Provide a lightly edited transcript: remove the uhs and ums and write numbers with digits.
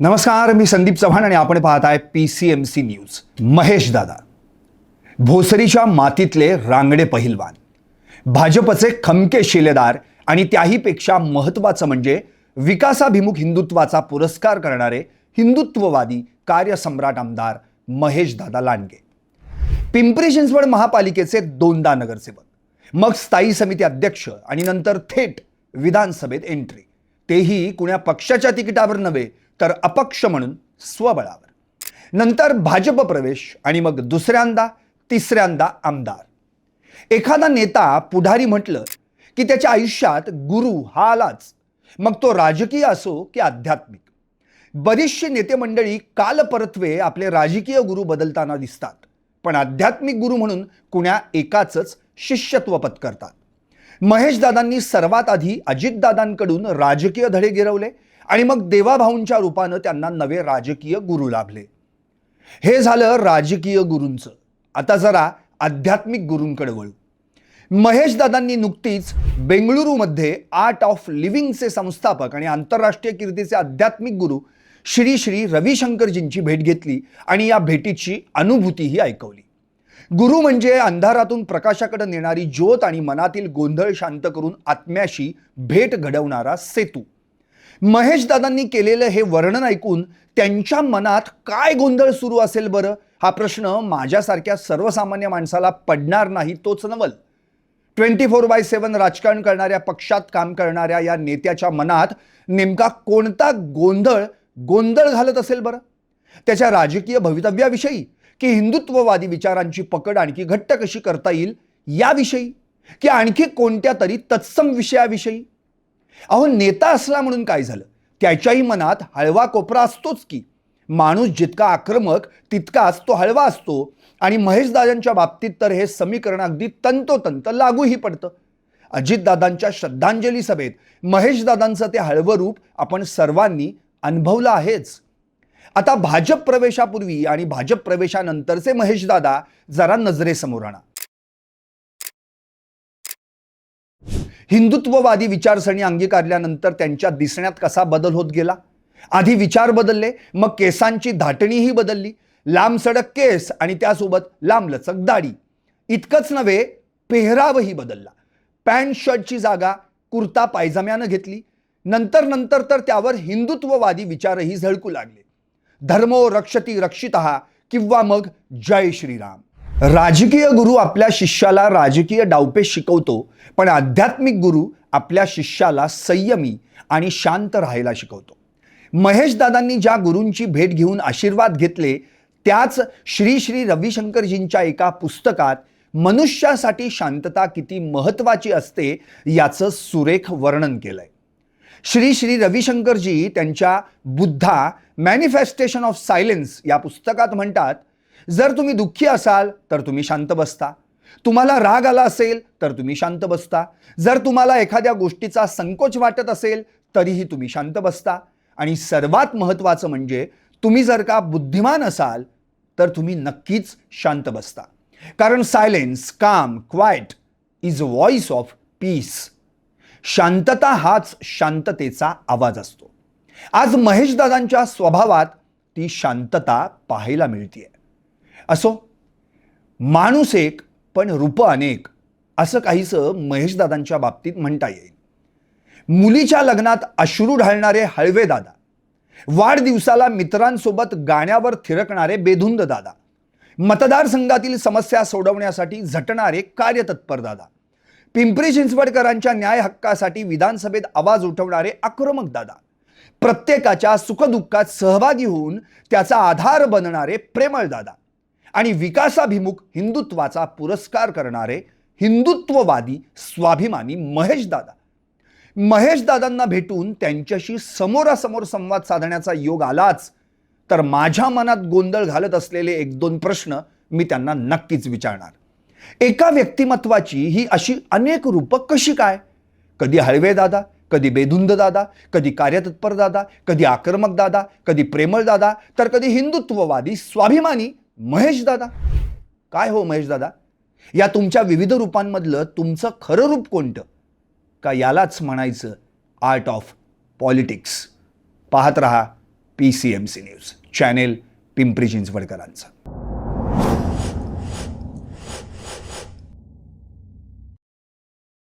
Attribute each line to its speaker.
Speaker 1: नमस्कार, मी संदीप चव्हाण आणि आपण पाहत आहे PCMC न्यूज. महेश दादा भोसरीच्या मातीतले रांगडे पहिलवान, भाजपचे खमके शिलेदार आणि त्याहीपेक्षा महत्त्वाचं म्हणजे विकासाभिमुख हिंदुत्वाचा पुरस्कार करणारे हिंदुत्ववादी कार्यसम्राट आमदार महेश दादा लांडगे. पिंपरी चिंचवड महापालिकेचे 2दा नगरसेवक, मग स्थायी समिती अध्यक्ष आणि नंतर थेट विधानसभेत एंट्री, तेही कुण्या पक्षाच्या तिकिटावर नव्हे तर अपक्ष म्हणून स्वबळावर. नंतर भाजप प्रवेश आणि मग दुसऱ्यांदा तिसऱ्यांदा आमदार. एखादा नेता पुढारी म्हटलं की त्याच्या आयुष्यात गुरु हा आलाच, मग तो राजकीय असो की आध्यात्मिक. बरीचशी नेते मंडळी कालपरत्वे आपले राजकीय गुरु बदलताना दिसतात, पण आध्यात्मिक गुरु म्हणून कुण्या एकाचंच शिष्यत्व पत्करतात. महेशदादांनी सर्वात आधी अजितदादांकडून राजकीय धडे गिरवले आणि मग देवाभाऊंच्या रूपानं त्यांना नवे राजकीय गुरु लाभले. हे झालं राजकीय गुरूंचं. आता जरा आध्यात्मिक गुरूंकडे वळू. महेशदादांनी नुकतीच बेंगळुरूमध्ये आर्ट ऑफ लिव्हिंगचे संस्थापक आणि आंतरराष्ट्रीय कीर्तीचे आध्यात्मिक गुरु श्री श्री रविशंकरजींची भेट घेतली आणि या भेटीची अनुभूतीही ऐकवली. गुरु म्हणजे अंधारातून प्रकाशाकडे नेणारी ज्योत आणि मनातील गोंधळ शांत करून आत्म्याशी भेट घडवणारा सेतू. महेशदादांनी केलेलं हे वर्णन ऐकून त्यांच्या मनात काय गोंधळ सुरू असेल बरं, हा प्रश्न माझ्यासारख्या सर्वसामान्य माणसाला पडणार नाही तोच नवल. 24/7 राजकारण करणाऱ्या, पक्षात काम करणाऱ्या या नेत्याच्या मनात नेमका कोणता गोंधळ घालत असेल बरं? त्याच्या राजकीय भवितव्याविषयी की हिंदुत्ववादी विचारांची पकड आणखी घट्ट कशी करता येईल याविषयी, की आणखी कोणत्या तरी तत्सम विषयाविषयी? अहो, नेता असला म्हणून काय झालं, त्याच्याही मनात हळवा कोपरा असतोच की. माणूस जितका आक्रमक तितकाच तो हळवा असतो आणि महेशदादांच्या बाबतीत तर हे समीकरण अगदी तंतोतंत लागूही पडतं. अजितदादांच्या श्रद्धांजली सभेत महेशदादांचं ते हळवं रूप आपण सर्वांनी अनुभवलं आहेच. आता भाजप प्रवेशापूर्वी आणि भाजप प्रवेशानंतरचे महेशदादा जरा नजरेसमोर आणा. हिंदुत्ववादी विचारसरणी अंगीकारल्यानंतर त्यांच्या दिसण्यात कसा बदल होत गेला. आधी विचार बदलले, मग केसांची धाटणीही बदलली. लांब सडक केस आणि त्यासोबत लांबलचक दाढी. इतकंच नव्हे, पेहरावही बदलला. पॅन्ट शर्टची जागा कुर्ता पायजाम्यानं घेतली. नंतर तर त्यावर हिंदुत्ववादी विचारही झळकू लागले. धर्मो रक्षती रक्षितः किंवा मग जय श्रीराम. राजकीय गुरु आपल्या शिष्याला राजकीय डावपेच शिकवतो, पण आध्यात्मिक गुरु आपल्या शिष्याला संयमी आणि शांत राहायला शिकवतो. महेशदादांनी ज्या गुरूंची भेट घेऊन आशीर्वाद घेतले त्याच श्री श्री रविशंकरजींच्या एका पुस्तकात मनुष्यासाठी शांतता किती महत्त्वाची असते याचं सुरेख वर्णन केलंय. श्री श्री रविशंकरजी त्यांच्या बुद्धा मॅनिफेस्टेशन ऑफ सायलेन्स या पुस्तकात म्हणतात, जर तुम्ही दुःखी असाल तर तुम्ही शांत बसता, तुम्हाला राग आला असेल तर तुम्ही शांत बसता, जर तुम्हाला एखाद्या गोष्टीचा संकोच वाटत असेल तरीही तुम्ही शांत बसता, आणि सर्वात महत्त्वाचं म्हणजे तुम्ही जर का बुद्धिमान असाल तर तुम्ही नक्कीच शांत बसता. कारण सायलेन्स, काम, quite is a voice of peace. शांतता हाच शांततेचा आवाज असतो. आज महेशदादांच्या स्वभावात ती शांतता पाहायला मिळते. असो, माणूस एक पण रूप अनेक, असं काहीसं महेशदादांच्या बाबतीत म्हणता येईल. मुलीच्या लग्नात अश्रू ढाळणारे हळवे दादा, वाढदिवसाला मित्रांसोबत गाण्यावर थिरकणारे बेधुंद दादा, मतदारसंघातील समस्या सोडवण्यासाठी झटणारे कार्यतत्पर दादा, पिंपरी चिंचवडकरांच्या न्याय हक्कासाठी विधानसभेत आवाज उठवणारे आक्रमक दादा, प्रत्येकाच्या सुखदुःखात सहभागी होऊन त्याचा आधार बनणारे प्रेमळ दादा, आणि विकासाभिमुख हिंदुत्वाचा पुरस्कार करणारे हिंदुत्ववादी स्वाभिमानी महेशदादा. महेशदादांना भेटून त्यांच्याशी समोरासमोर संवाद साधण्याचा योग आलाच तर माझ्या मनात गोंधळ घालत असलेले 1-2 प्रश्न मी त्यांना नक्कीच विचारणार. एका व्यक्तिमत्वाची ही अशी अनेक रूपं कशी काय? कधी हळवे दादा, कधी बेधुंद दादा, कधी कार्यतत्पर दादा, कधी आक्रमक दादा, कधी प्रेमळ दादा, तर कधी हिंदुत्ववादी स्वाभिमानी महेशदादा. काय हो महेशदादा, या तुमच्या विविध रूपांमधलं तुमचं खरं रूप कोणतं? का यालाच म्हणायचं आर्ट ऑफ पॉलिटिक्स? पाहत रहा PCMC न्यूज, चॅनेल पिंपरी चिंचवडकरांचं.